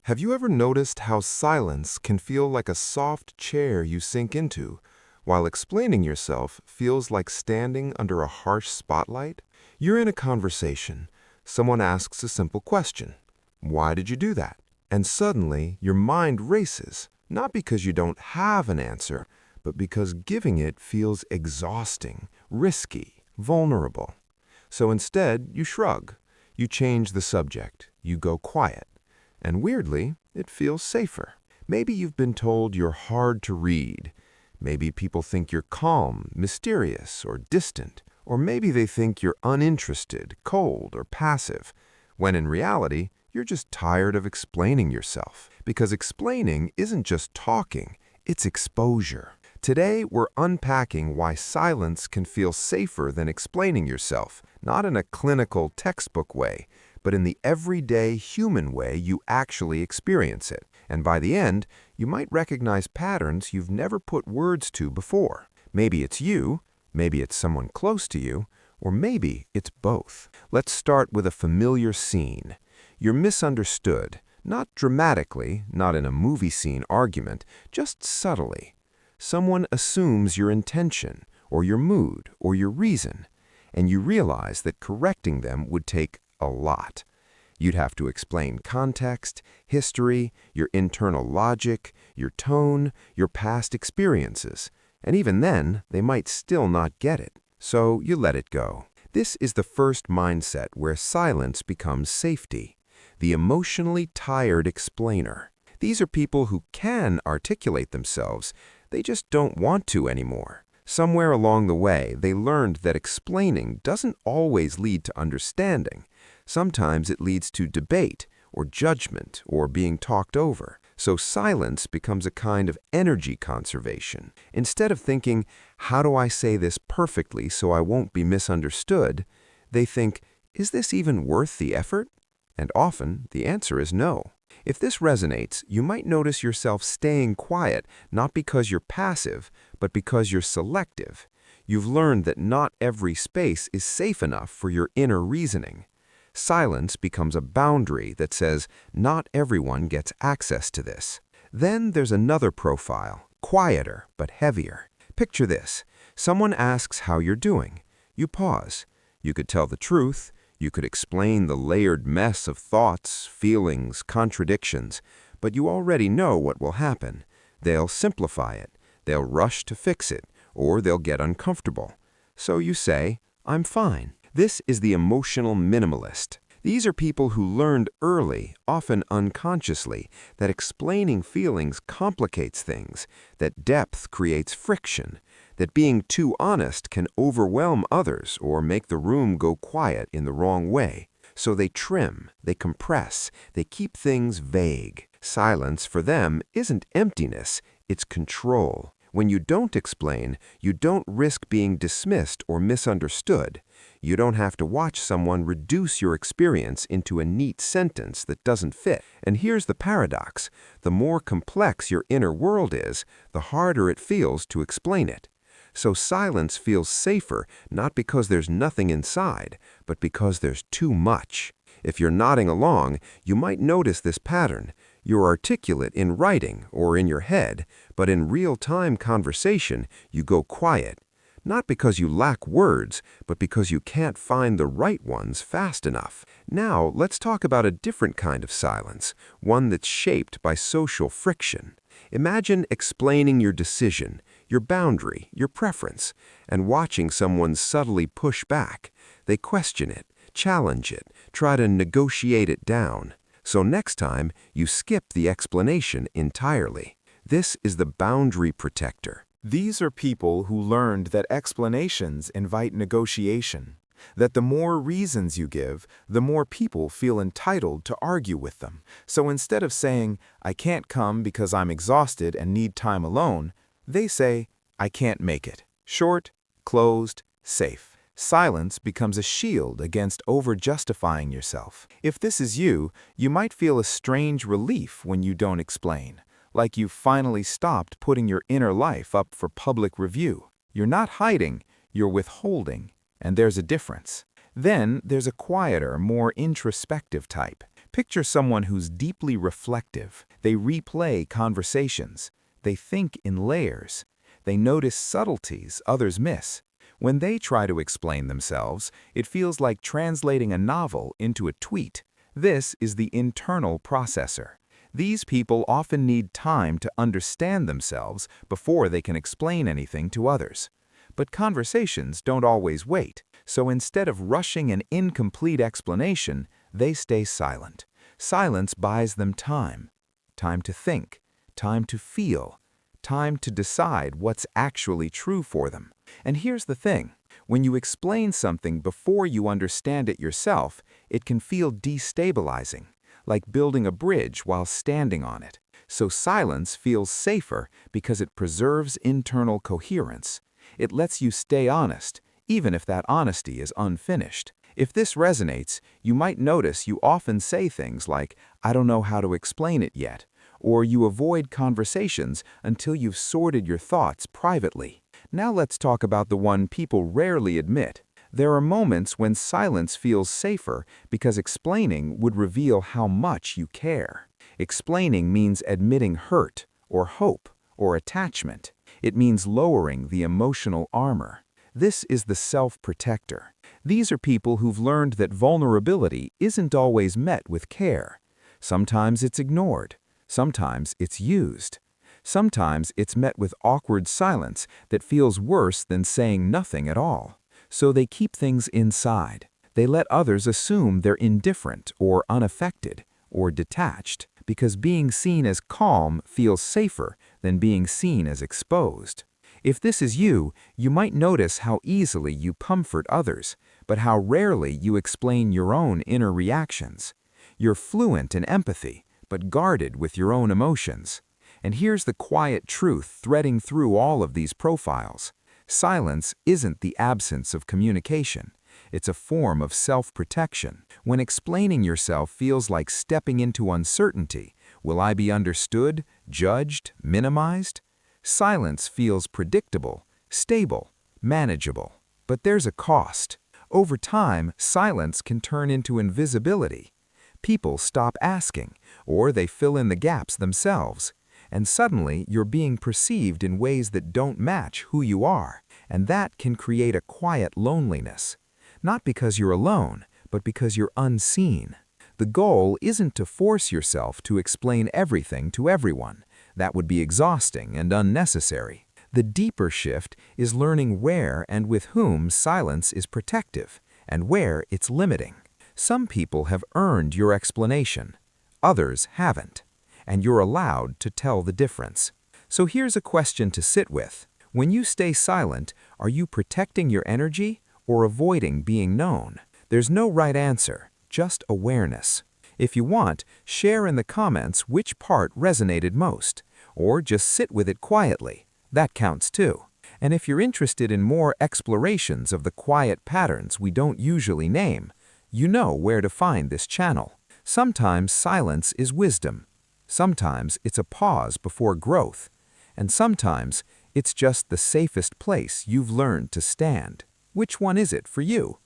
Have you ever noticed how silence can feel like a soft chair you sink into, while explaining yourself feels like standing under a harsh spotlight? You're in a conversation. Someone asks a simple question. Why did you do that? And suddenly, your mind races, not because you don't have an answer, but because giving it feels exhausting, risky, vulnerable. So instead, you shrug. You change the subject. You go quiet. And weirdly, it feels safer. Maybe you've been told you're hard to read. Maybe people think you're calm, mysterious, or distant. Or maybe they think you're uninterested, cold, or passive, when in reality, you're just tired of explaining yourself. Because explaining isn't just talking, it's exposure. Today, we're unpacking why silence can feel safer than explaining yourself, not in a clinical textbook way, but in the everyday human way you actually experience it. And by the end, you might recognize patterns you've never put words to before. Maybe it's you, maybe it's someone close to you, or maybe it's both. Let's start with a familiar scene. You're misunderstood, not dramatically, not in a movie scene argument, just subtly. Someone assumes your intention, or your mood, or your reason, and you realize that correcting them would take a lot. You'd have to explain context, history, your internal logic, your tone, your past experiences, and even then, they might still not get it. So you let it go. This is the first mindset where silence becomes safety. The emotionally tired explainer. These are people who can articulate themselves, they just don't want to anymore. Somewhere along the way, they learned that explaining doesn't always lead to understanding. Sometimes it leads to debate, or judgment, or being talked over. So silence becomes a kind of energy conservation. Instead of thinking, how do I say this perfectly so I won't be misunderstood, they think, is this even worth the effort? And often, the answer is no. If this resonates, you might notice yourself staying quiet, not because you're passive, but because you're selective. You've learned that not every space is safe enough for your inner reasoning. Silence becomes a boundary that says not everyone gets access to this. Then there's another profile, quieter but heavier. Picture this. Someone asks how you're doing. You pause. You could tell the truth. You could explain the layered mess of thoughts, feelings, contradictions, but you already know what will happen. They'll simplify it. They'll rush to fix it, or they'll get uncomfortable. So you say, I'm fine. This is the emotional minimalist. These are people who learned early, often unconsciously, that explaining feelings complicates things, that depth creates friction, that being too honest can overwhelm others or make the room go quiet in the wrong way. So they trim, they compress, they keep things vague. Silence for them isn't emptiness, it's control. When you don't explain, you don't risk being dismissed or misunderstood. You don't have to watch someone reduce your experience into a neat sentence that doesn't fit. And here's the paradox. The more complex your inner world is, the harder it feels to explain it. So silence feels safer, not because there's nothing inside, but because there's too much. If you're nodding along, you might notice this pattern. You're articulate in writing or in your head, but in real-time conversation, you go quiet. Not because you lack words, but because you can't find the right ones fast enough. Now, let's talk about a different kind of silence, one that's shaped by social friction. Imagine explaining your decision, your boundary, your preference, and watching someone subtly push back. They question it, challenge it, try to negotiate it down. So next time, you skip the explanation entirely. This is the boundary protector. These are people who learned that explanations invite negotiation, that the more reasons you give, the more people feel entitled to argue with them. So instead of saying, I can't come because I'm exhausted and need time alone, they say, I can't make it. Short, closed, safe. Silence becomes a shield against over-justifying yourself. If this is you, you might feel a strange relief when you don't explain, like you've finally stopped putting your inner life up for public review. You're not hiding, you're withholding, and there's a difference. Then there's a quieter, more introspective type. Picture someone who's deeply reflective. They replay conversations. They think in layers. They notice subtleties others miss. When they try to explain themselves, it feels like translating a novel into a tweet. This is the internal processor. These people often need time to understand themselves before they can explain anything to others. But conversations don't always wait, so instead of rushing an incomplete explanation, they stay silent. Silence buys them time. Time to think, time to feel, time to decide what's actually true for them. And here's the thing. When you explain something before you understand it yourself, it can feel destabilizing, like building a bridge while standing on it. So silence feels safer because it preserves internal coherence. It lets you stay honest, even if that honesty is unfinished. If this resonates, you might notice you often say things like, "I don't know how to explain it yet," or you avoid conversations until you've sorted your thoughts privately. Now let's talk about the one people rarely admit. There are moments when silence feels safer because explaining would reveal how much you care. Explaining means admitting hurt, or hope, or attachment. It means lowering the emotional armor. This is the self-protector. These are people who've learned that vulnerability isn't always met with care. Sometimes it's ignored. Sometimes it's used. Sometimes it's met with awkward silence that feels worse than saying nothing at all. So they keep things inside. They let others assume they're indifferent or unaffected or detached because being seen as calm feels safer than being seen as exposed. If this is you, you might notice how easily you comfort others, but how rarely you explain your own inner reactions. You're fluent in empathy, but guarded with your own emotions. And here's the quiet truth threading through all of these profiles. Silence isn't the absence of communication. It's a form of self-protection. When explaining yourself feels like stepping into uncertainty, will I be understood, judged, minimized? Silence feels predictable, stable, manageable. But there's a cost. Over time, silence can turn into invisibility. People stop asking, or they fill in the gaps themselves. And suddenly, you're being perceived in ways that don't match who you are. And that can create a quiet loneliness. Not because you're alone, but because you're unseen. The goal isn't to force yourself to explain everything to everyone. That would be exhausting and unnecessary. The deeper shift is learning where and with whom silence is protective, and where it's limiting. Some people have earned your explanation. Others haven't. And you're allowed to tell the difference. So here's a question to sit with. When you stay silent, are you protecting your energy or avoiding being known? There's no right answer, just awareness. If you want, share in the comments which part resonated most, or just sit with it quietly. That counts too. And if you're interested in more explorations of the quiet patterns we don't usually name, you know where to find this channel. Sometimes silence is wisdom. Sometimes it's a pause before growth. And sometimes it's just the safest place you've learned to stand. Which one is it for you?